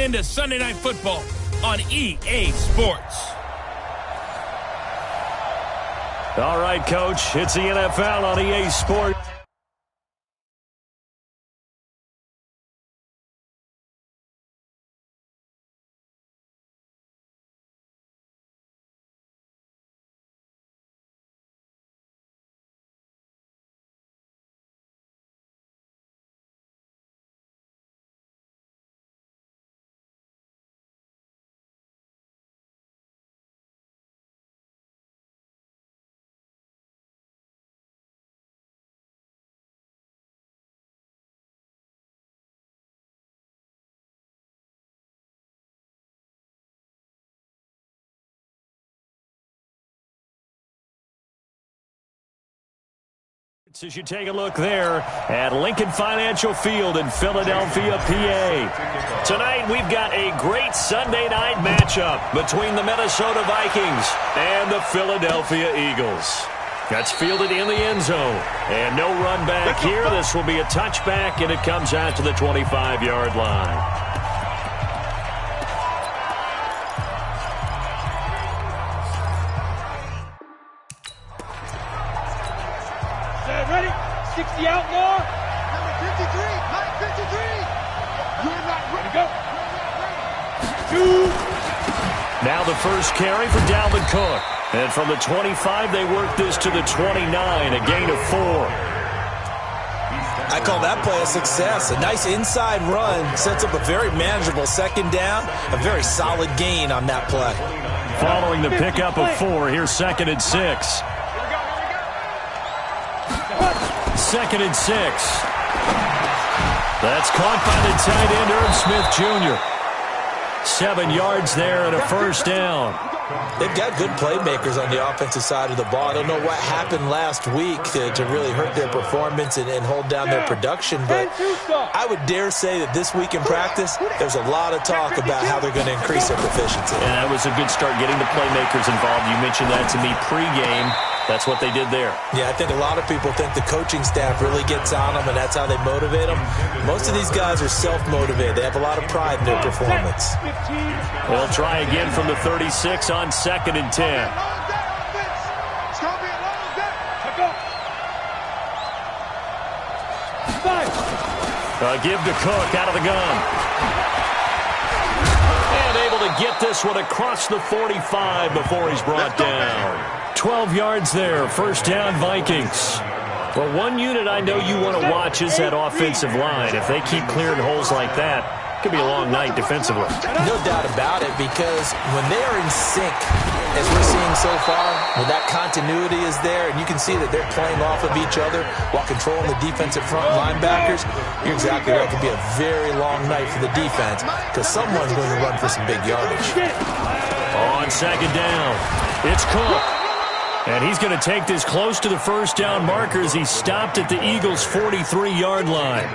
into Sunday Night Football on EA Sports. All right, Coach, it's the NFL on EA Sports. As you take a look there at Lincoln Financial Field in Philadelphia, PA. Tonight we've got a great Sunday night matchup between the Minnesota Vikings and the Philadelphia Eagles. That's fielded in the end zone. And no run back here. This will be a touchback, and it comes out to the 25-yard line. Ready? 60 outlaw. Number 53. Number 53. You're not ready. Go. Now the first carry for Dalvin Cook. And from the 25, they work this to the 29, a gain of 4. I call that play a success. A nice inside run sets up a very manageable second down. A very solid gain on that play. Following the pickup of 4, here's 2nd and 6. 2nd and 6. That's caught by the tight end, Irv Smith Jr. 7 yards there and a first down. They've got good playmakers on the offensive side of the ball. I don't know what happened last week to really hurt their performance and hold down their production, but I would dare say that this week in practice, there's a lot of talk about how they're going to increase their proficiency. And that was a good start getting the playmakers involved. You mentioned that to me pregame. That's what they did there. Yeah, I think a lot of people think the coaching staff really gets on them, and that's how they motivate them. Most of these guys are self-motivated. They have a lot of pride in their performance. They'll try again from the 36 on 2nd and 10. Give to Cook out of the gun. And able to get this one across the 45 before he's brought down. 12 yards there, first down Vikings. Well, one unit I know you want to watch is that offensive line. If they keep clearing holes like that, it could be a long night defensively. No doubt about it, because when they are in sync, as we're seeing so far, when that continuity is there, and you can see that they're playing off of each other while controlling the defensive front linebackers, you're exactly right. It could be a very long night for the defense, because someone's going to run for some big yardage. On 2nd down, it's Cook. And he's going to take this close to the first down marker as he stopped at the Eagles' 43-yard line.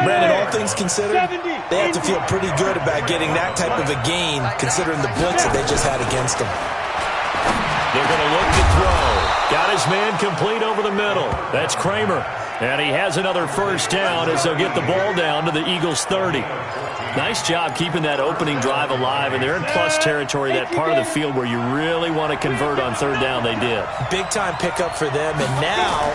Brandon, all things considered, they have to feel pretty good about getting that type of a gain, considering the blitz that they just had against them. They're going to look to throw. Got his man complete over the middle. That's Kramer. And he has another first down as they'll get the ball down to the Eagles' 30. Nice job keeping that opening drive alive, and they're in plus territory, that part of the field where you really want to convert on 3rd down. They did. Big-time pickup for them, and now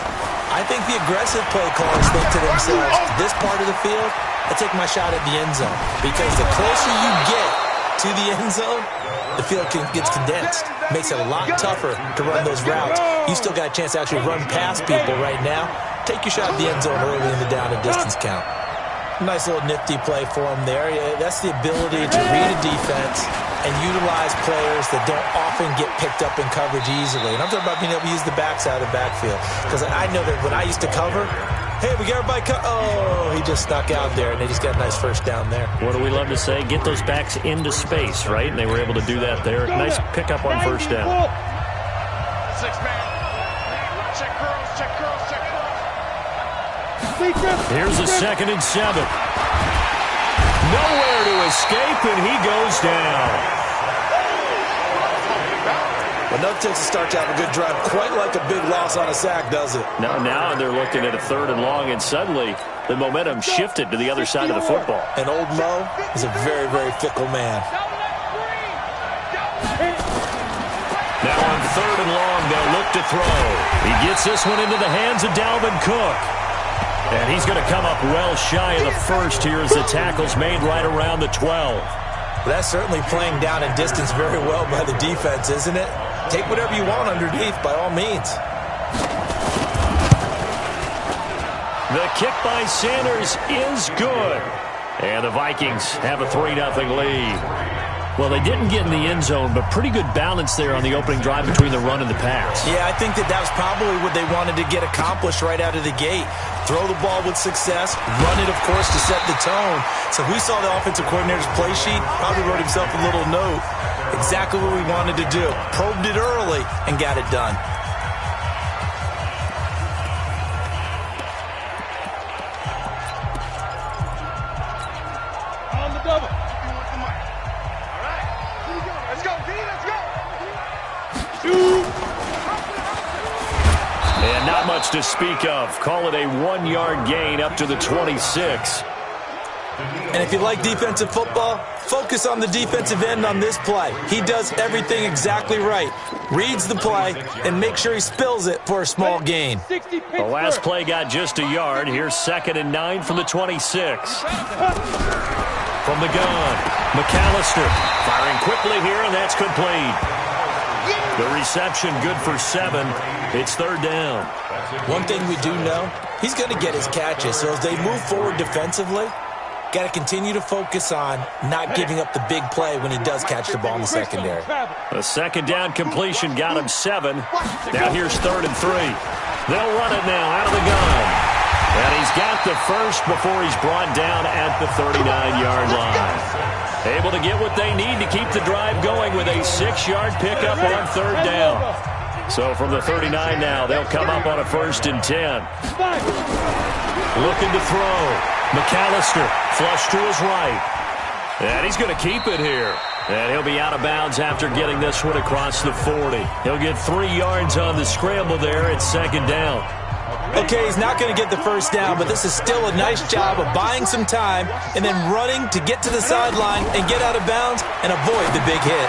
I think the aggressive play callers think to themselves, this part of the field, I take my shot at the end zone, because the closer you get to the end zone, the field gets condensed. Makes it a lot tougher to run those routes. You still got a chance to actually run past people right now. Take your shot at the end zone early in the down and distance count. Nice little nifty play for him there. That's the ability to read a defense and utilize players that don't often get picked up in coverage easily. And I'm talking about being able to use the backside of the backfield. Because I know that when I used to cover, hey, we got everybody oh, he just snuck out there, and they just got a nice first down there. What do we love to say? Get those backs into space, right? And they were able to do that there. Nice pickup on first down. 6-man. Check girls, check girls, check girls. Here's a 2nd and 7. Nowhere to escape, and he goes down. Well, no takes a start to have a good drive. Quite like a big loss on a sack, does it? Now they're looking at a 3rd and long, and suddenly the momentum shifted to the other side of the football. And old Mo is a very, very fickle man. Now on 3rd and long, they'll look to throw. He gets this one into the hands of Dalvin Cook. And he's going to come up well shy of the first here as the tackle's made right around the 12. That's certainly playing down in distance very well by the defense, isn't it? Take whatever you want underneath, by all means. The kick by Sanders is good. And the Vikings have a 3-0 lead. Well, they didn't get in the end zone, but pretty good balance there on the opening drive between the run and the pass. Yeah, I think that was probably what they wanted to get accomplished right out of the gate. Throw the ball with success, run it, of course, to set the tone. So we saw the offensive coordinator's play sheet, probably wrote himself a little note. Exactly what we wanted to do. Probed it early and got it done. On the double. Let's go, B, let's go. Shoot. And not much to speak of. Call it a 1-yard gain up to the 26. And if you like defensive football, focus on the defensive end on this play. He does everything exactly right. Reads the play and make sure he spills it for a small gain. The last play got just a yard. Here's 2nd and 9 from the 26. From the gun, McAllister firing quickly here, and that's complete. The reception good for 7. It's 3rd down. One thing we do know, he's going to get his catches. So as they move forward defensively, got to continue to focus on not giving up the big play when he does catch the ball in the secondary. A 2nd down completion got him 7. Now here's 3rd and 3. They'll run it now out of the gun. And he's got the first before he's brought down at the 39-yard line. Able to get what they need to keep the drive going with a 6-yard pickup on 3rd down. So from the 39 now, they'll come up on a 1st and 10. Looking to throw. McAllister flush to his right. And he's going to keep it here. And he'll be out of bounds after getting this one across the 40. He'll get 3 yards on the scramble there at 2nd down. Okay, he's not going to get the first down, but this is still a nice job of buying some time and then running to get to the sideline and get out of bounds and avoid the big hit.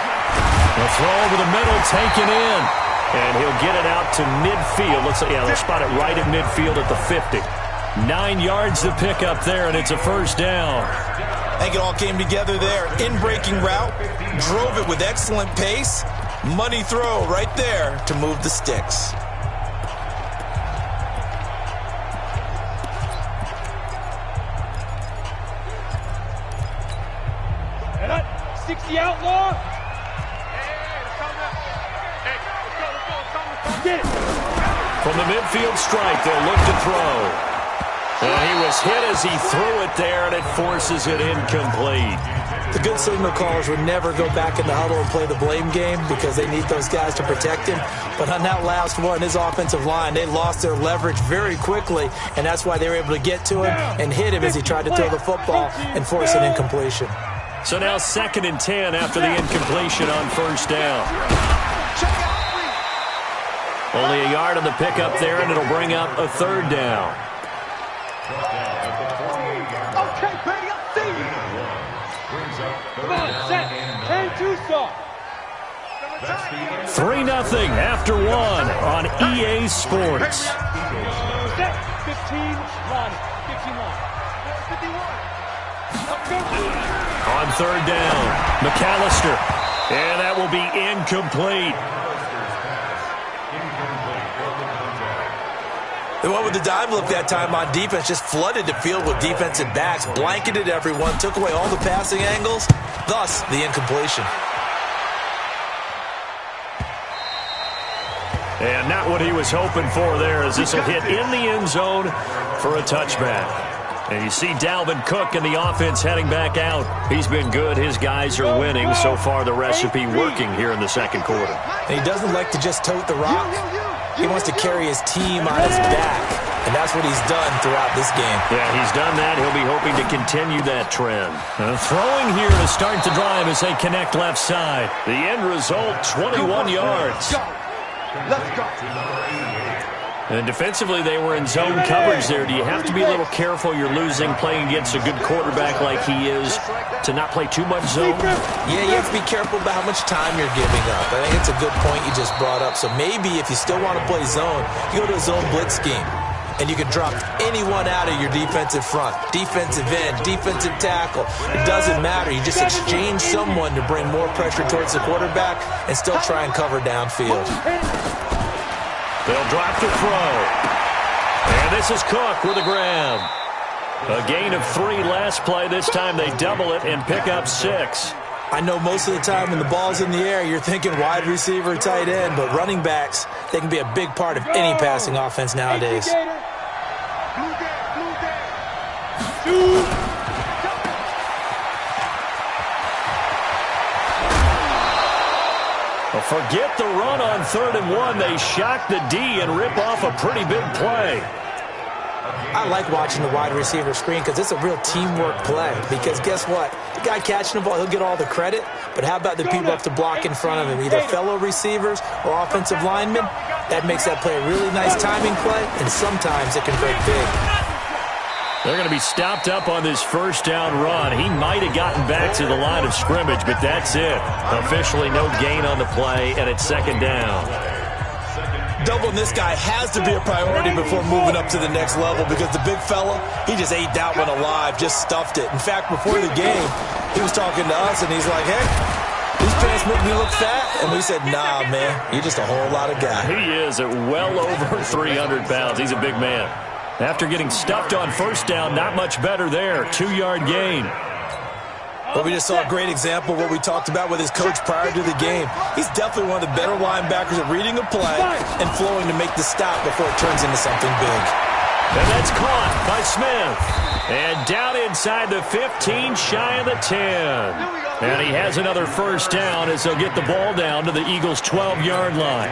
The throw over the middle taken in. And he'll get it out to midfield. Looks like, yeah, they'll spot it right at midfield at the 50. 9 yards to pick up there, and it's a 1st down. I think it all came together there. In-breaking route, drove it with excellent pace. Money throw right there to move the sticks. 60 outlaw. Get it. From the midfield strike, they'll look to throw. And he was hit as he threw it there, and it forces it incomplete. The good signal callers would never go back in the huddle and play the blame game because they need those guys to protect him. But on that last one, his offensive line, they lost their leverage very quickly, and that's why they were able to get to him and hit him as he tried to throw the football and force an incompletion. So now 2nd and 10 after the incompletion on 1st down. Only a yard on the pickup there, and it'll bring up a 3rd down. Okay, baby, I see you. Come on, set. Turn 2 stop. 3-0 after 1 on EA Sports. Set. 15 line. 15 line. 51. On 3rd down, McAllister. And that will be incomplete. The one with the dive look that time on defense just flooded the field with defensive backs, blanketed everyone, took away all the passing angles, thus the incompletion. And not what he was hoping for there, as this will hit in the end zone for a touchback. And you see Dalvin Cook and the offense heading back out. He's been good. His guys are winning. So far, the recipe working here in the 2nd quarter. And he doesn't like to just tote the rock. He wants to carry his team on his back, and that's what he's done throughout this game. Yeah, he's done that. He'll be hoping to continue that trend. Throwing here to start the drive as they connect left side. The end result, 21 yards. Let's go. And defensively, they were in zone coverage there. Do you have to be a little careful? You're losing, playing against a good quarterback like he is, to not play too much zone? Yeah, you have to be careful about how much time you're giving up. I think it's a good point you just brought up. So maybe if you still want to play zone, you go to a zone blitz scheme. And you can drop anyone out of your defensive front, defensive end, defensive tackle. It doesn't matter. You just exchange someone to bring more pressure towards the quarterback and still try and cover downfield. They'll drop to throw. And this is Cook with a grab. A gain of 3 last play. This time they double it and pick up 6. I know most of the time when the ball's in the air, you're thinking wide receiver, tight end, but running backs, they can be a big part of any passing offense nowadays. Well, forget the run on 3rd and 1. They shock the D and rip off a pretty big play. I like watching the wide receiver screen because it's a real teamwork play. Because guess what? The guy catching the ball, he'll get all the credit. But how about the people up to block in front of him, either fellow receivers or offensive linemen? That makes that play a really nice timing play, and sometimes it can break big. They're going to be stopped up on this first down run. He might have gotten back to the line of scrimmage, but that's it. Officially no gain on the play, and it's 2nd down. Doubling this guy has to be a priority before moving up to the next level because the big fella, he just ate that one alive, just stuffed it. In fact, before the game, he was talking to us, and he's like, hey, these pants make me look fat. And we said, nah, man, you're just a whole lot of guy. He is at well over 300 pounds. He's a big man. After getting stuffed on first down, not much better there. 2-yard gain. Well, we just saw a great example of what we talked about with his coach prior to the game. He's definitely one of the better linebackers at reading a play and flowing to make the stop before it turns into something big. And that's caught by Smith. And down inside the 15, shy of the 10. And he has another first down as they'll get the ball down to the Eagles' 12-yard line.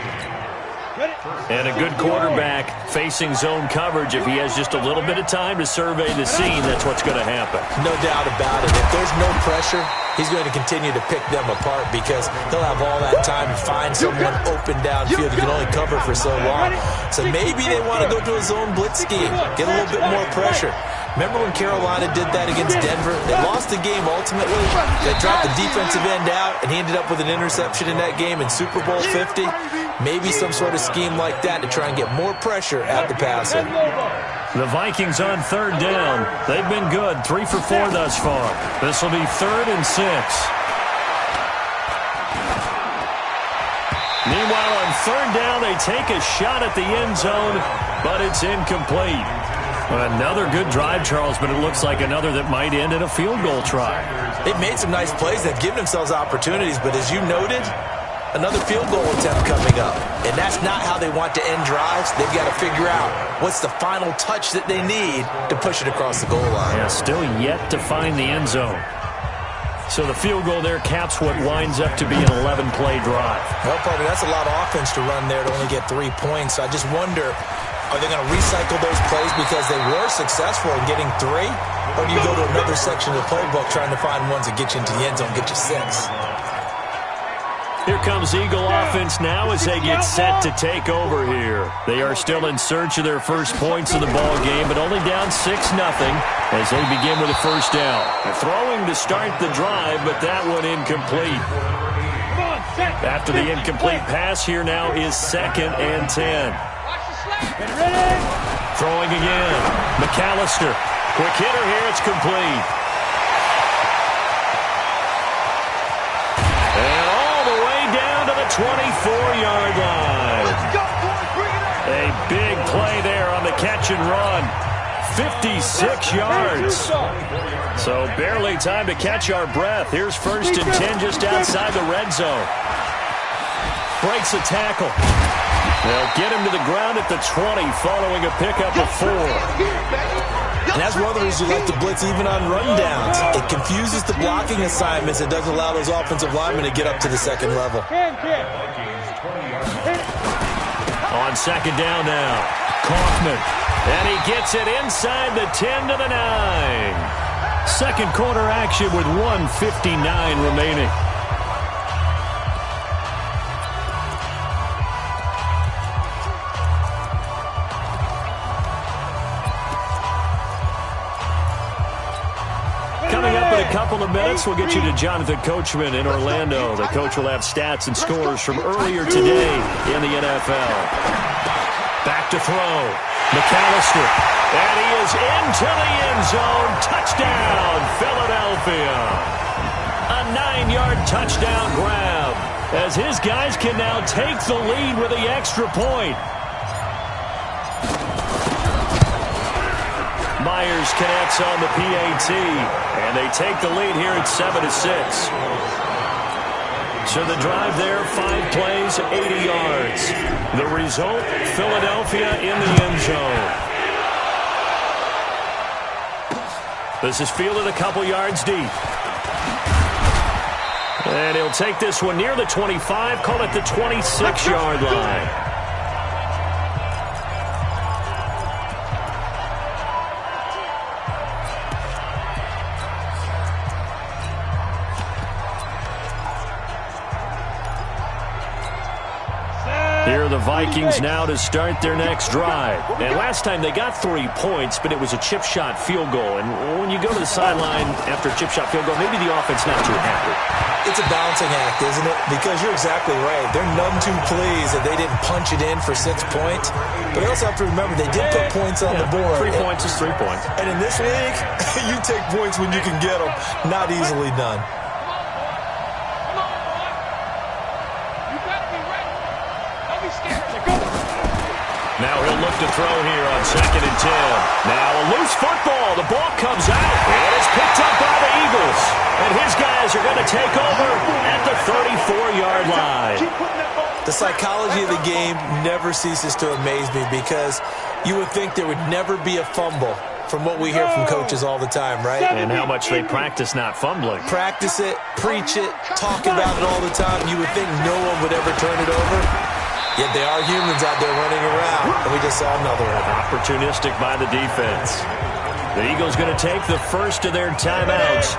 And a good quarterback facing zone coverage. If he has just a little bit of time to survey the scene, that's what's going to happen. No doubt about it. If there's no pressure, he's going to continue to pick them apart because he'll have all that time to find someone open downfield. You can only cover for so long. So maybe they want to go to a zone blitz scheme, get a little bit more pressure. Remember when Carolina did that against Denver? They lost the game ultimately. They dropped the defensive end out, and he ended up with an interception in that game in Super Bowl 50. Maybe some sort of scheme like that to try and get more pressure at the passer. The Vikings on 3rd down. They've been good, 3 for 4 thus far. This will be 3rd and 6. Meanwhile, on 3rd down, they take a shot at the end zone, but it's incomplete. Another good drive, Charles, but it looks like another that might end in a field goal try. They've made some nice plays. They've given themselves opportunities, but as you noted, another field goal attempt coming up. And that's not how they want to end drives. They've got to figure out what's the final touch that they need to push it across the goal line. Yeah, still yet to find the end zone. So the field goal there caps what winds up to be an 11-play drive. Well, partner, that's a lot of offense to run there to only get 3 points. I just wonder, are they going to recycle those plays because they were successful in getting 3? Or do you go to another section of the playbook trying to find ones that get you into the end zone, get you 6? Here comes Eagle offense now as they get set to take over here. They are still in search of their first points of the ball game, but only down 6-0 as they begin with a first down. They're throwing to start the drive, but that one incomplete. After the incomplete pass, here now is 2nd and 10. Throwing again. McAllister. Quick hitter here. It's complete. And all the way down to the 24-yard line. A big play there on the catch and run. 56 yards. So barely time to catch our breath. Here's 1st and 10 just outside the red zone. Breaks a tackle. They'll get him to the ground at the 20 following a pickup of 4. And that's one of the reasons you like to blitz even on rundowns. It confuses the blocking assignments. It doesn't allow those offensive linemen to get up to the second level. On 2nd down now, Kaufman. And he gets it inside the 10 to the 9. Second quarter action with 1:59 remaining. couple of minutes, we'll get you to Jonathan Coachman in Orlando. The coach will have stats and scores from earlier today in the NFL. Back to throw. McAllister. And he is into the end zone. Touchdown, Philadelphia. A 9-yard touchdown grab as his guys can now take the lead with the extra point. Myers connects on the PAT, and they take the lead here at 7-6. So the drive there, 5 plays, 80 yards. The result, Philadelphia in the end zone. This is fielded a couple yards deep. And he'll take this one near the 25, call it the 26-yard line. Here are the Vikings now to start their next drive. And last time they got 3 points, but it was a chip shot field goal. And when you go to the sideline after a chip shot field goal, maybe the offense not too happy. It's a balancing act, isn't it? Because you're exactly right. They're none too pleased that they didn't punch it in for 6 points. But you also have to remember they did put points on the board. 3 points is 3 points. And in this league, you take points when you can get them. Not easily done. Now he'll look to throw here on 2nd and 10. Now a loose football. The ball comes out, and it's picked up by the Eagles. And his guys are going to take over at the 34-yard line. The psychology of the game never ceases to amaze me because you would think there would never be a fumble from what we hear from coaches all the time, right? And how much they practice not fumbling. Practice it, preach it, talk about it all the time. You would think no one would ever turn it over. Yet they are humans out there running around, and we just saw another one. Opportunistic by the defense. The Eagles going to take the first of their timeouts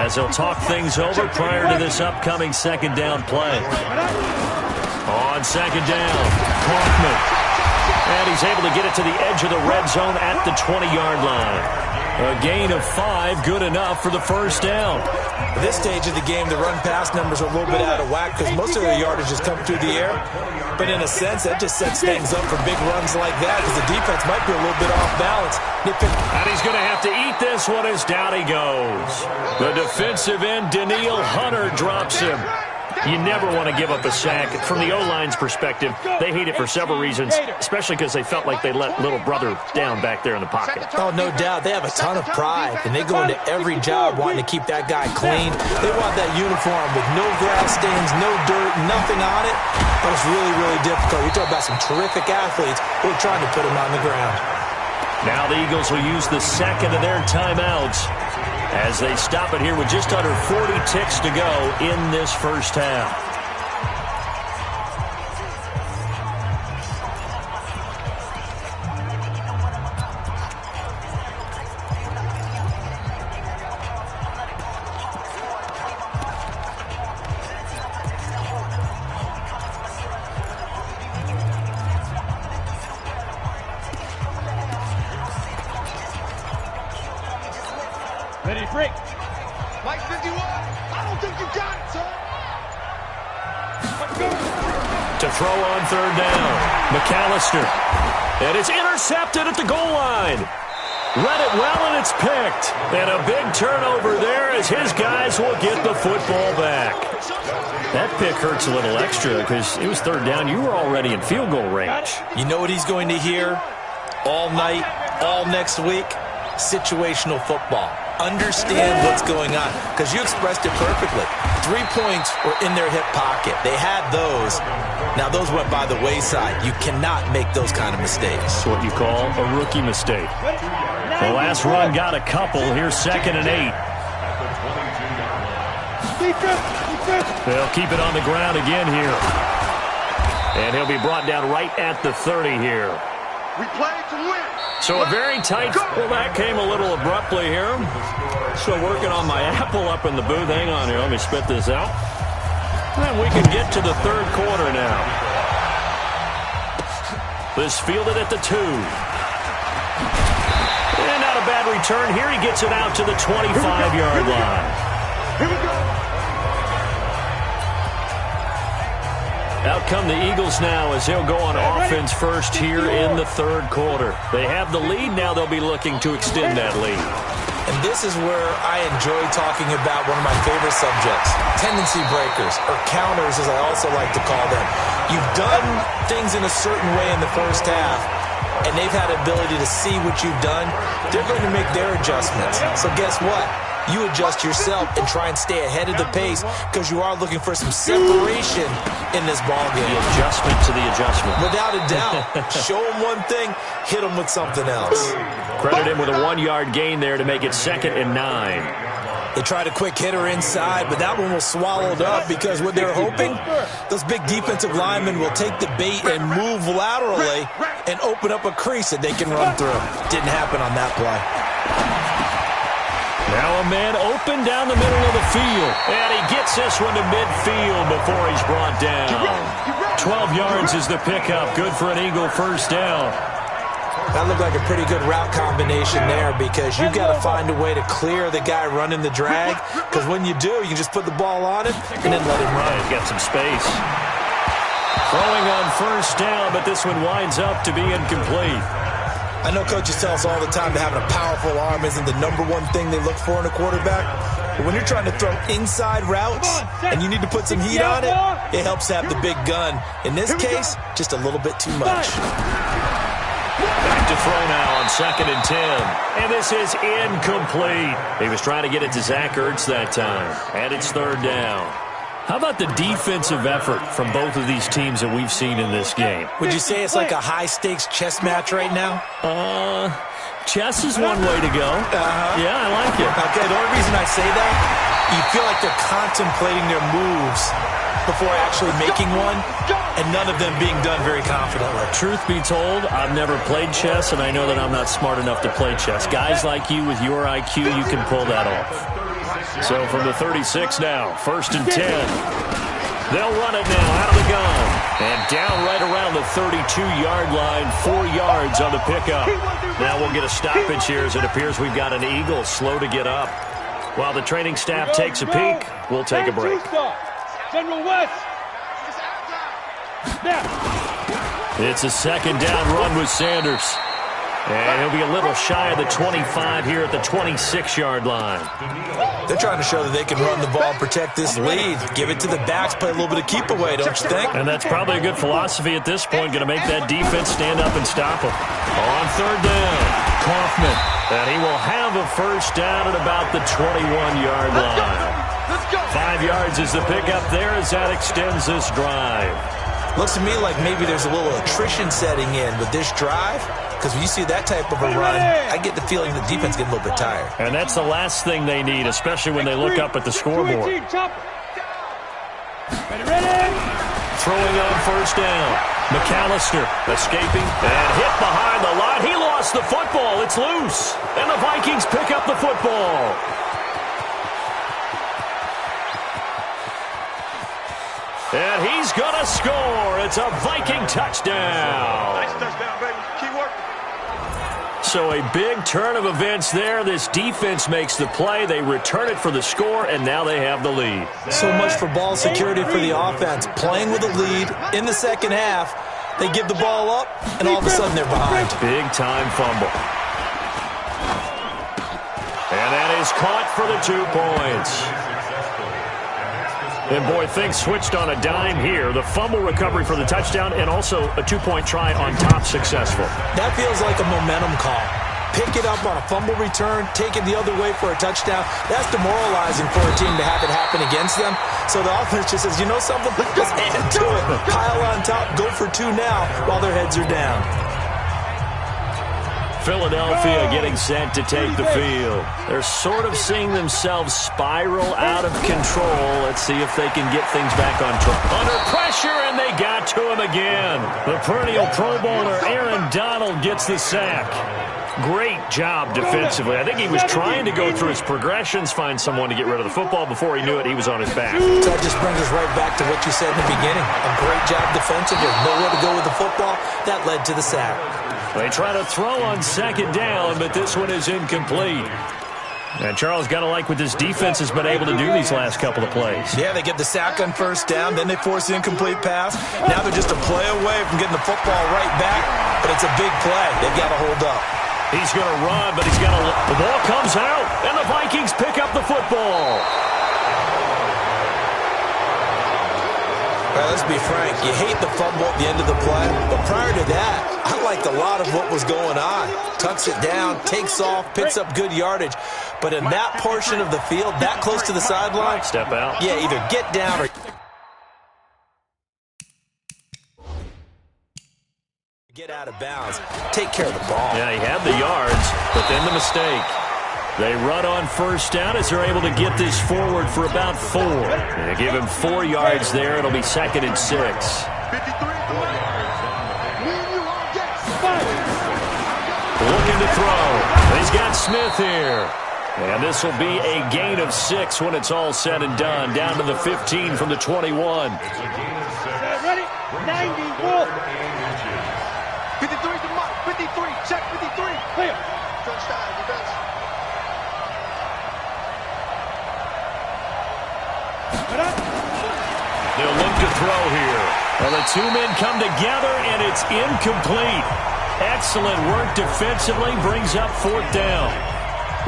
as they'll talk things over prior to this upcoming 2nd down play. On 2nd down, Kaufman. And he's able to get it to the edge of the red zone at the 20-yard line. A gain of 5, good enough for the first down. At this stage of the game, the run-pass numbers are a little bit out of whack because most of their yardage has come through the air. But in a sense, that just sets things up for big runs like that because the defense might be a little bit off balance. And he's going to have to eat this one as down he goes. The defensive end, Danielle Hunter, drops him. You never want to give up a sack. From the O-line's perspective, they hate it for several reasons, especially because they felt like they let little brother down back there in the pocket. Oh, no doubt. They have a ton of pride, and they go into every job wanting to keep that guy clean. They want that uniform with no grass stains, no dirt, nothing on it. But it's really, really difficult. You're talking about some terrific athletes who are trying to put him on the ground. Now the Eagles will use the second of their timeouts as they stop it here with just under 40 ticks to go in this first half. Ready, break. Mike 51. I don't think you got it, sir. To throw on 3rd down, McAllister. And it's intercepted at the goal line. Read it well, and it's picked. And a big turnover there as his guys will get the football back. That pick hurts a little extra because it was 3rd down. You were already in field goal range. You know what he's going to hear all night, all next week? Situational football. Understand what's going on because you expressed it perfectly. 3 points were in their hip pocket. They had those. Now, those went by the wayside. You cannot make those kind of mistakes. That's what you call a rookie mistake. The last run got a couple. Here's 2nd and 8. They'll keep it on the ground again here. And he'll be brought down right at the 30 here. We play to win. So a very tight, well, that came a little abruptly here. Still working on my apple up in the booth. Hang on here, let me spit this out. And we can get to the 3rd quarter now. This fielded at the 2. And not a bad return here. He gets it out to the 25-yard line. Here we go. Out come the Eagles now as they'll go on offense first here in the third quarter. They have the lead. Now they'll be looking to extend that lead. And this is where I enjoy talking about one of my favorite subjects, tendency breakers, or counters as I also like to call them. You've done things in a certain way in the first half, and they've had the ability to see what you've done. They're going to make their adjustments. So guess what? You adjust yourself and try and stay ahead of the pace because you are looking for some separation in this ballgame. The adjustment to the adjustment. Without a doubt. Show them one thing, hit them with something else. Credit him with a 1-yard gain there to make it 2nd and 9. They tried a quick hitter inside, but that one was swallowed up because what they're hoping, those big defensive linemen will take the bait and move laterally and open up a crease that they can run through. Didn't happen on that play. Now a man open down the middle of the field. And he gets this one to midfield before he's brought down. 12 yards is the pickup. Good for an Eagle first down. That looked like a pretty good route combination there because you've got to find a way to clear the guy running the drag. Because when you do, you can just put the ball on him and then let him run. He's got some space. Throwing on first down, but this one winds up to be incomplete. I know coaches tell us all the time that having a powerful arm isn't the number one thing they look for in a quarterback. But when you're trying to throw inside routes and you need to put some heat on it, it helps to have the big gun. In this case, just a little bit too much. Back to throw now on 2nd and 10. And this is incomplete. He was trying to get it to Zach Ertz that time. And it's 3rd down. How about the defensive effort from both of these teams that we've seen in this game? Would you say it's like a high-stakes chess match right now? Chess is one way to go. Yeah, I like it. Okay, the only reason I say that, you feel like they're contemplating their moves before actually making one, and none of them being done very confidently. Truth be told, I've never played chess, and I know that I'm not smart enough to play chess. Guys like you with your IQ, you can pull that off. So from the 36 now, 1st and 10. They'll run it now out of the gun. And down right around the 32-yard line, 4 yards on the pickup. Now we'll get a stoppage here as it appears we've got an Eagle slow to get up. While the training staff takes a peek, we'll take a break. General West. It's a 2nd down run with Sanders. And he'll be a little shy of the 25 here at the 26-yard line. They're trying to show that they can run the ball and protect this lead. Give it to the backs, play a little bit of keep away, don't you think? And that's probably a good philosophy at this point, going to make that defense stand up and stop them. On 3rd down, Kaufman. And he will have a first down at about the 21-yard line. 5 yards is the pickup there as that extends this drive. Looks to me like maybe there's a little attrition setting in with this drive. Because when you see that type of a run, I get the feeling the defense gets a little bit tired. And that's the last thing they need, especially when they look up at the scoreboard. Throwing on first down. McAllister escaping and hit behind the line. He lost the football. It's loose. And the Vikings pick up the football. And he's going to score. It's a Viking touchdown. Nice touchdown, baby. Keep working. So a big turn of events there. This defense makes the play. They return it for the score, and now they have the lead. So much for ball security for the offense. Playing with a lead in the second half. They give the ball up, and all of a sudden they're behind. Big-time fumble. And that is caught for the 2 points. And, boy, things switched on a dime here. The fumble recovery for the touchdown and also a 2-point try on top successful. That feels like a momentum call. Pick it up on a fumble return, take it the other way for a touchdown. That's demoralizing for a team to have it happen against them. So the offense just says, you know something? Let's add to it. Pile on top, go for 2 now while their heads are down. Philadelphia getting set to take the field. They're sort of seeing themselves spiral out of control. Let's see if they can get things back on track. Under pressure, and they got to him again. The perennial Pro Bowler Aaron Donald gets the sack. Great job defensively. I think he was trying to go through his progressions, find someone to get rid of the football. Before he knew it, he was on his back. So that just brings us right back to what you said in the beginning. A great job defensively. Nowhere to go with the football. That led to the sack. They try to throw on second down, but this one is incomplete. And Charles, got to like what this defense has been able to do these last couple of plays. Yeah, they get the sack on first down, then they force the incomplete pass. Now they're just a play away from getting the football right back, but it's a big play. They've got to hold up. He's going to run, but he's got to... The ball comes out, and the Vikings pick up the football. All right, let's be frank. You hate the fumble at the end of the play, but prior to that, I liked a lot of what was going on. Tucks it down, takes off, picks up good yardage. But in that portion of the field, that close to the sideline... Step out. Yeah, either get down or... get out of bounds. Take care of the ball. Yeah, he had the yards, but then the mistake. They run on first down as they're able to get this forward for about 4. They give him 4 yards there. It'll be 2nd and 6. Looking to throw. He's got Smith here. And this will be a gain of 6 when it's all said and done. Down to the 15 from the 21. Ready? 91. 53 to Mike. 53. Check 53. Clear. Touchdown. Defense. They'll look to throw here. Well, the 2 men come together, and it's incomplete. Excellent work defensively. Brings up 4th down.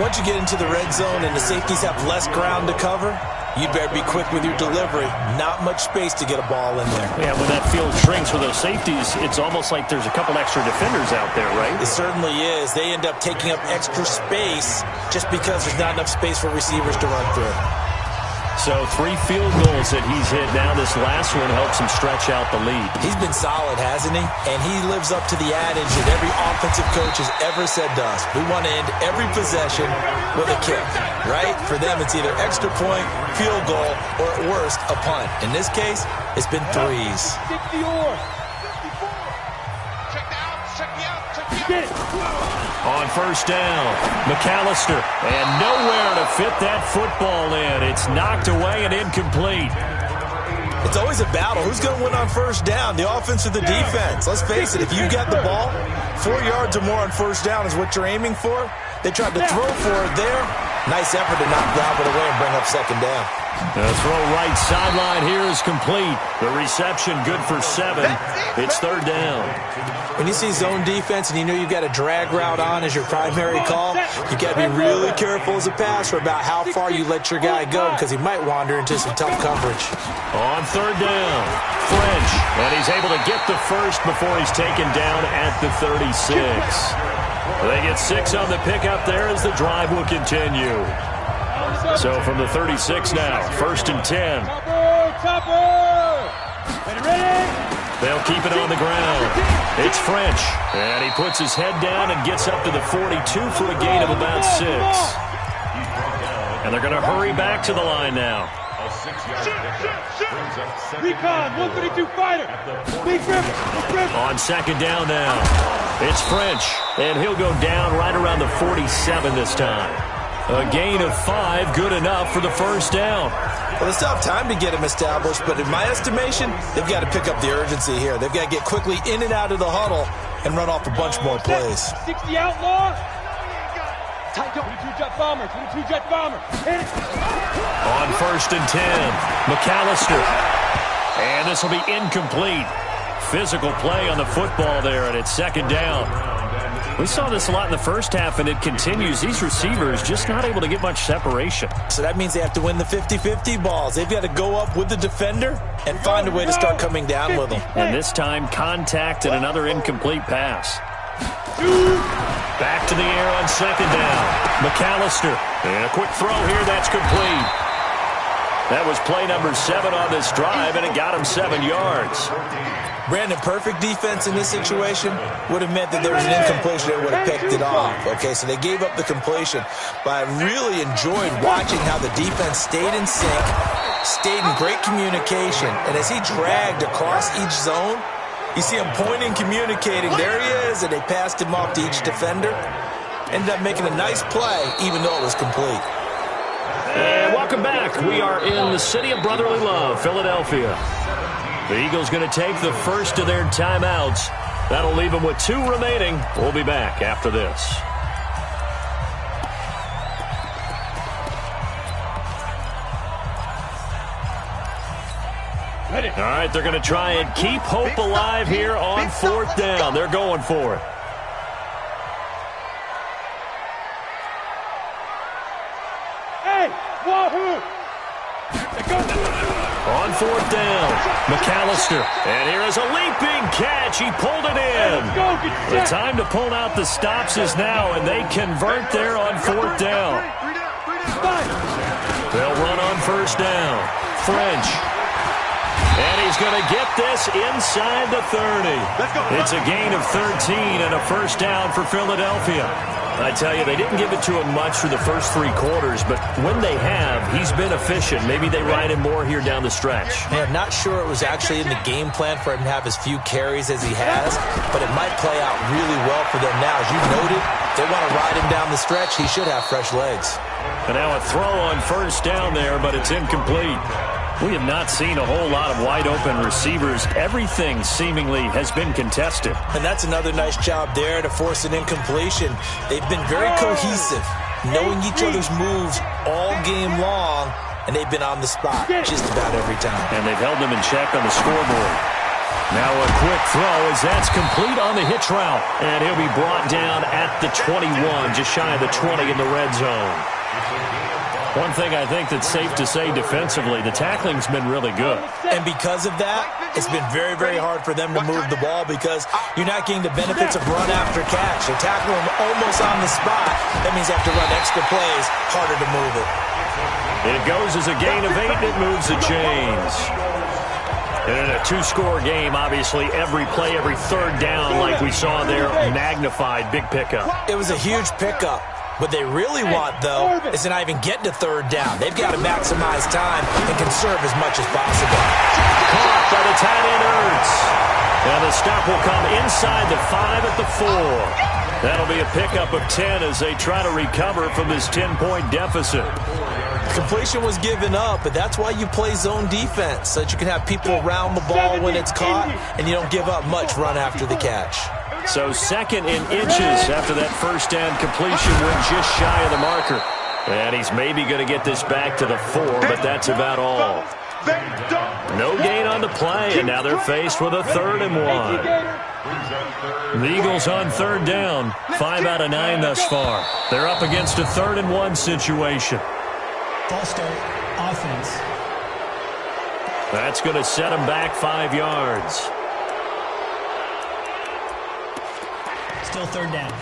Once you get into the red zone and the safeties have less ground to cover, you'd better be quick with your delivery. Not much space to get a ball in there. Yeah, when that field shrinks with those safeties, it's almost like there's a couple extra defenders out there, right? It certainly is. They end up taking up extra space just because there's not enough space for receivers to run through. So 3 field goals that he's hit now. This last one helps him stretch out the lead. He's been solid, hasn't he? And he lives up to the adage that every offensive coach has ever said to us. We want to end every possession with a kick, right? For them, it's either extra point, field goal, or at worst, a punt. In this case, it's been 3s. On first down, McAllister, and nowhere to fit that football in. It's knocked away and incomplete. It's always a battle. Who's going to win on first down, the offense or the defense? Let's face it, if you got the ball, 4 yards or more on first down is what you're aiming for. They tried to throw for it there. Nice effort to not grab it away and bring up 2nd down. The throw right sideline here is complete. The reception good for 7. It's 3rd down. When you see zone defense and you know you've got a drag route on as your primary call, you got to be really careful as a passer about how far you let your guy go because he might wander into some tough coverage. On 3rd down, French, and he's able to get the first before he's taken down at the 36. They get 6 on the pickup there as the drive will continue. So from the 36 now, 1st and 10. They'll keep it on the ground. It's French, and he puts his head down and gets up to the 42 for a gain of about 6. And they're going to hurry back to the line now. Recon, 132 fighter. Big rip. On 2nd down now, it's French, and he'll go down right around the 47 this time. A gain of 5, good enough for the first down. Well, they still have time to get him established, but in my estimation, they've got to pick up the urgency here. They've got to get quickly in and out of the huddle and run off a bunch more plays. 60 outlaw. Tight 22 jet bomber. 22 jet bomber. Hit it. On 1st and 10, McAllister. And this will be incomplete. Physical play on the football there, and it's 2nd down. We saw this a lot in the first half, and it continues. These receivers just not able to get much separation. So that means they have to win the 50-50 balls. They've got to go up with the defender and find a way to start coming down with them. And this time, contact and another incomplete pass. Back to the air on 2nd down. McAllister. And a quick throw here. That's complete. That was play number 7 on this drive, and it got him 7 yards. Brandon, perfect defense in this situation would have meant that there was an incompletion that would have picked it off. Okay, so they gave up the completion. But I really enjoyed watching how the defense stayed in sync, stayed in great communication, and as he dragged across each zone, you see him pointing, communicating. There he is, and they passed him off to each defender. Ended up making a nice play, even though it was complete. And welcome back. We are in the city of brotherly love, Philadelphia. The Eagles going to take the first of their timeouts That'll leave them with 2 remaining. We'll be back after this. All right, they're going to try and keep hope alive here on 4th down. They're going for it. Hey, wahoo! On 4th down, McAllister. And here is a leaping catch. He pulled it in. The time to pull out the stops is now, and they convert there on 4th down. They'll run on 1st down. French. And he's going to get this inside the 30. It's a gain of 13 and a 1st down for Philadelphia. I tell you, they didn't give it to him much for the first 3 quarters, but when they have, he's been efficient. Maybe they ride him more here down the stretch. Man, not sure it was actually in the game plan for him to have as few carries as he has, but it might play out really well for them now. As you noted, they want to ride him down the stretch. He should have fresh legs. And now a throw on 1st down there, but it's incomplete. We have not seen a whole lot of wide-open receivers. Everything seemingly has been contested. And that's another nice job there to force an incompletion. They've been very cohesive, knowing each other's moves all game long, and they've been on the spot just about every time. And they've held them in check on the scoreboard. Now a quick throw as that's complete on the hitch route. And he'll be brought down at the 21, just shy of the 20 in the red zone. One thing I think that's safe to say defensively, the tackling's been really good. And because of that, it's been very, very hard for them to move the ball because you're not getting the benefits of run after catch. They tackle them almost on the spot. That means they have to run extra plays, harder to move it. It goes as a gain of 8, and it moves the chains. And in a 2-score game, obviously, every play, every 3rd down, like we saw there, magnified, big pickup. It was a huge pickup. What they really want, though, is to not even get to 3rd down. They've got to maximize time and conserve as much as possible. Caught by the tight end, Ertz. And the stop will come inside the 5 at the 4. That'll be a pickup of 10 as they try to recover from this 10-point deficit. Completion was given up, but that's why you play zone defense, so that you can have people around the ball when it's caught, and you don't give up much run after the catch. So 2nd in inches after that 1st down completion went just shy of the marker. And he's maybe going to get this back to the 4, but that's about all. No gain on the play, and now they're faced with a 3rd and 1. The Eagles on 3rd down, 5 out of 9 thus far. They're up against a 3rd and 1 situation. False start, offense. That's going to set them back 5 yards. Still 3rd down.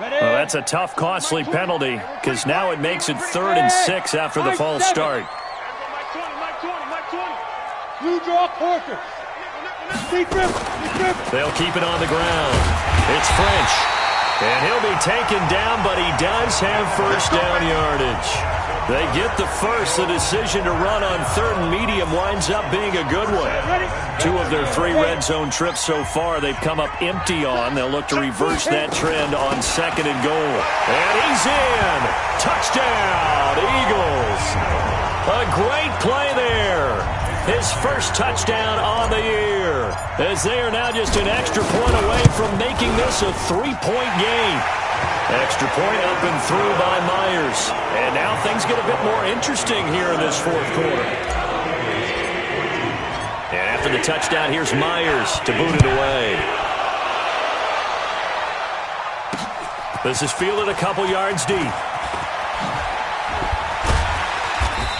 Well, that's a tough, costly penalty because now it makes it 3rd and 6 after the false start. They'll keep it on the ground. It's French. And he'll be taken down, but he does have 1st down yardage. They get the first. The decision to run on 3rd and medium winds up being a good one. 2 of their 3 red zone trips so far they've come up empty on. They'll look to reverse that trend on 2nd and goal. And he's in. Touchdown, Eagles. A great play there. His first touchdown on the year, as they are now just an extra point away from making this a 3-point game. Extra point up and through by Myers. And now things get a bit more interesting here in this 4th quarter. And after the touchdown, here's Myers to boot it away. This is fielded a couple yards deep.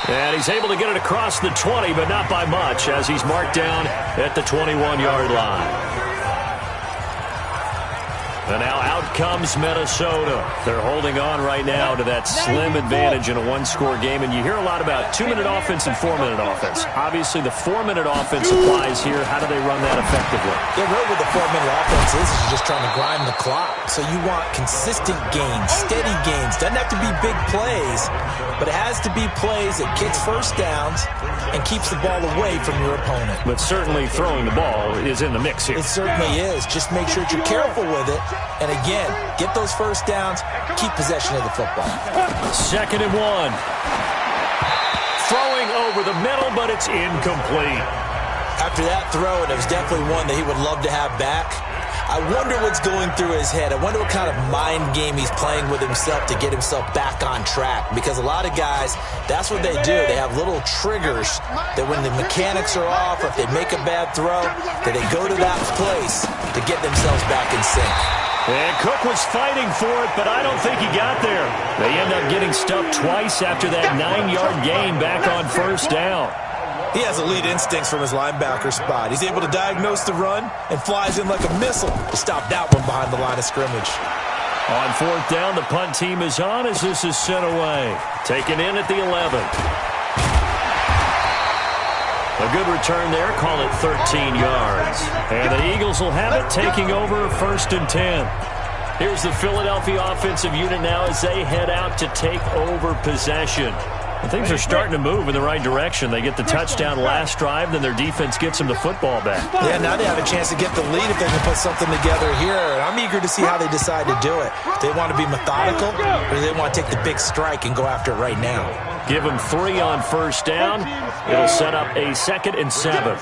And he's able to get it across the 20, but not by much, as he's marked down at the 21-yard line. And now out comes Minnesota. They're holding on right now to that slim advantage in a 1-score game. And you hear a lot about 2-minute offense and 4-minute offense. Obviously, the 4-minute offense applies here. How do they run that effectively? Yeah, really what the 4-minute offense is just trying to grind the clock. So you want consistent gains, steady gains. Doesn't have to be big plays, but it has to be plays that gets 1st downs and keeps the ball away from your opponent. But certainly throwing the ball is in the mix here. It certainly is. Just make sure that you're careful with it. And again, get those 1st downs, keep possession of the football. 2nd and 1. Throwing over the middle, but it's incomplete. After that throw, and it was definitely one that he would love to have back, I wonder what's going through his head. I wonder what kind of mind game he's playing with himself to get himself back on track. Because a lot of guys, that's what they do. They have little triggers that when the mechanics are off or if they make a bad throw, that they go to that place to get themselves back in sync. And Cook was fighting for it, but I don't think he got there. They end up getting stuffed twice after that 9-yard gain back on first down. He has elite instincts from his linebacker spot. He's able to diagnose the run and flies in like a missile to stop that one behind the line of scrimmage. On fourth down, the punt team is on as this is sent away. Taken in at the 11. A good return there, call it 13 yards. And the Eagles will have it, taking over first and 10. Here's the Philadelphia offensive unit now as they head out to take over possession. And things are starting to move in the right direction. They get the touchdown last drive, then their defense gets them the football back. Yeah, now they have a chance to get the lead if they can put something together here. And I'm eager to see how they decide to do it. Do they want to be methodical, or do they want to take the big strike and go after it right now? Give them 3 on first down. It'll set up a 2nd and 7.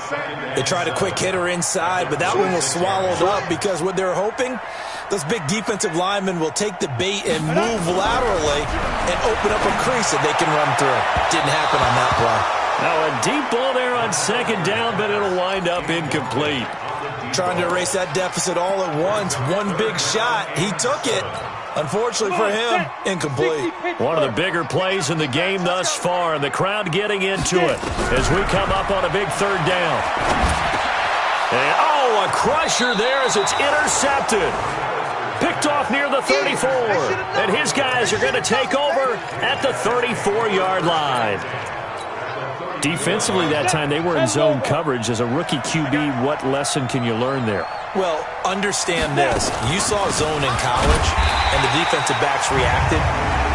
They tried a quick hitter inside, but that one was swallowed up because what they're hoping, those big defensive linemen will take the bait and move laterally and open up a crease that they can run through. Didn't happen on that play. Now a deep ball there on 2nd down, but it'll wind up incomplete. Trying to erase that deficit all at once. One big shot. He took it. Unfortunately for him, incomplete. One of the bigger plays in the game thus far, and the crowd getting into it as we come up on a big 3rd down. And, a crusher there as it's intercepted. Picked off near the 34, and his guys are going to take over at the 34-yard line. Defensively that time, they were in zone coverage. As a rookie QB, what lesson can you learn there? Well, understand this. You saw zone in college, and the defensive backs reacted,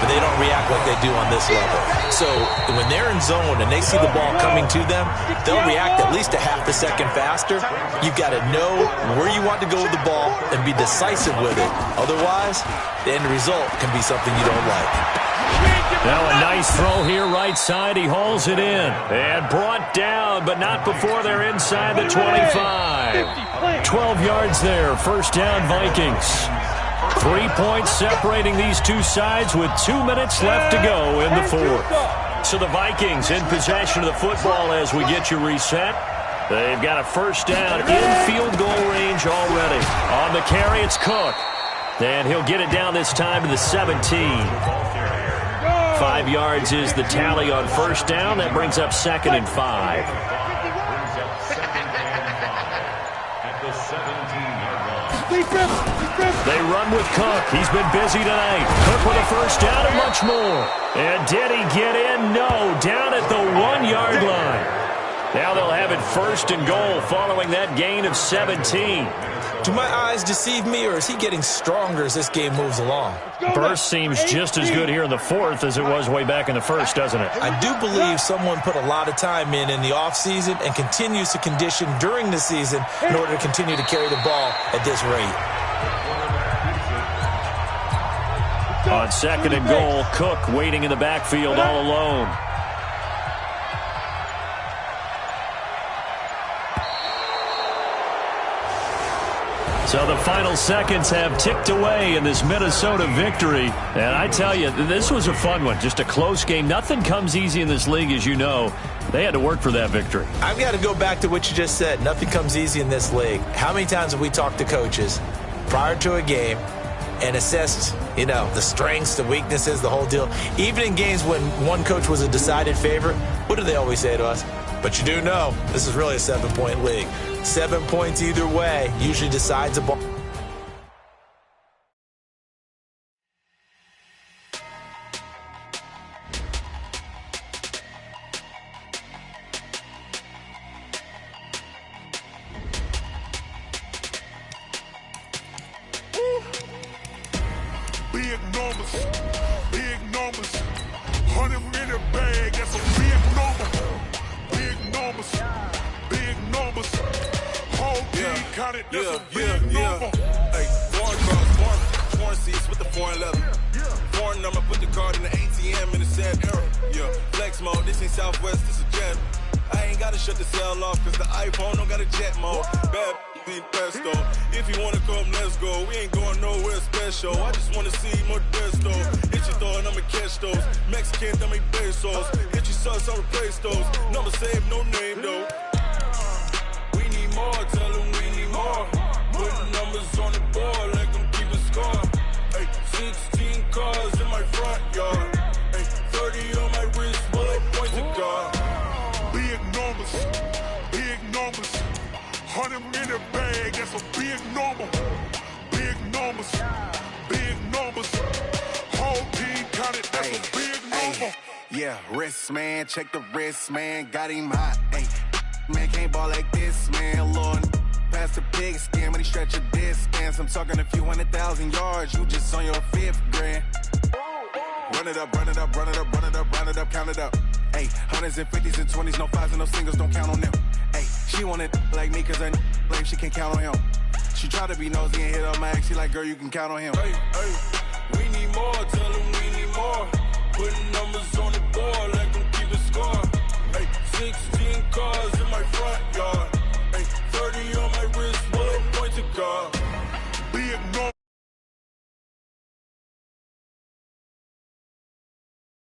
but they don't react like they do on this level. So when they're in zone and they see the ball coming to them, they'll react at least a half a second faster. You've got to know where you want to go with the ball and be decisive with it. Otherwise, the end result can be something you don't like. Now a nice throw here right side. He hauls it in and brought down, but not before they're inside the 25. 12 yards there. First down, Vikings. 3 points separating these two sides with 2 minutes left to go in the 4th. So the Vikings in possession of the football as we get you reset. They've got a first down in field goal range already. On the carry, it's Cook. And he'll get it down this time to the 17. 5 yards is the tally on first down. That brings up 2nd and 5. They run with Cook. He's been busy tonight. Cook with a first down and much more. And did he get in? No. Down at the 1-yard line. Now they'll have it 1st and goal following that gain of 17. Do my eyes deceive me, or is he getting stronger as this game moves along? Burst seems just as good here in the 4th as it was way back in the 1st, doesn't it? I do believe someone put a lot of time in the offseason and continues to condition during the season in order to continue to carry the ball at this rate. On 2nd and goal, Cook waiting in the backfield all alone. So the final seconds have ticked away in this Minnesota victory. And I tell you, this was a fun one. Just a close game. Nothing comes easy in this league, as you know. They had to work for that victory. I've got to go back to what you just said. Nothing comes easy in this league. How many times have we talked to coaches prior to a game and assessed, the strengths, the weaknesses, the whole deal? Even in games when one coach was a decided favorite, what do they always say to us? But you do know, this is really a 7-point league. 7 points either way usually decides a ball. Big numbers, 100 in a bag, that's a big number. Big numbers, whole team counted, that's a big number. Hey, foreign seats with the foreign leather. Foreign number, put the card in the ATM in the sad era. Yeah, flex mode, this ain't Southwest, this a jet. I ain't gotta shut the cell off, cause the iPhone don't got a jet mode. Bad be pesto. If you wanna come, let's go. We ain't going nowhere special. I just wanna see more desto. Hit your throw and I'ma catch those. Mexican, dummy pesos. Hit your sus, I'll replace those. Number save, no name though. We need more, tell them we need more. Putting numbers on the board like I'm keeping score. Ay, 16 cars in my front yard. Ay, 30 on my wrist, while I point to God. Big numbers, big numbers. 100 in the bag, that's a big number. Big numbers, big numbers. Whole team counted, that's a big number. Yeah, wrist man, check the wrist man, got him hot. Ay, man can't ball like this, man. Lord, past the pig skin, but he stretch a distance. I'm talking a few 100,000 yards, you just on your 5th grand. Run it up, run it up, run it up, run it up, run it up, count it up. Ay, 100s and 50s and 20s, no 5s and no singles, don't count on them. Ay, she want it like me, cause her lame, she can't count on him. She try to be nosy and hit on my ex, she like, girl, you can count on him. Hey, hey, we need more, tell them we need more. Putting numbers on the board like I'm keeping score. Hey, 16 cars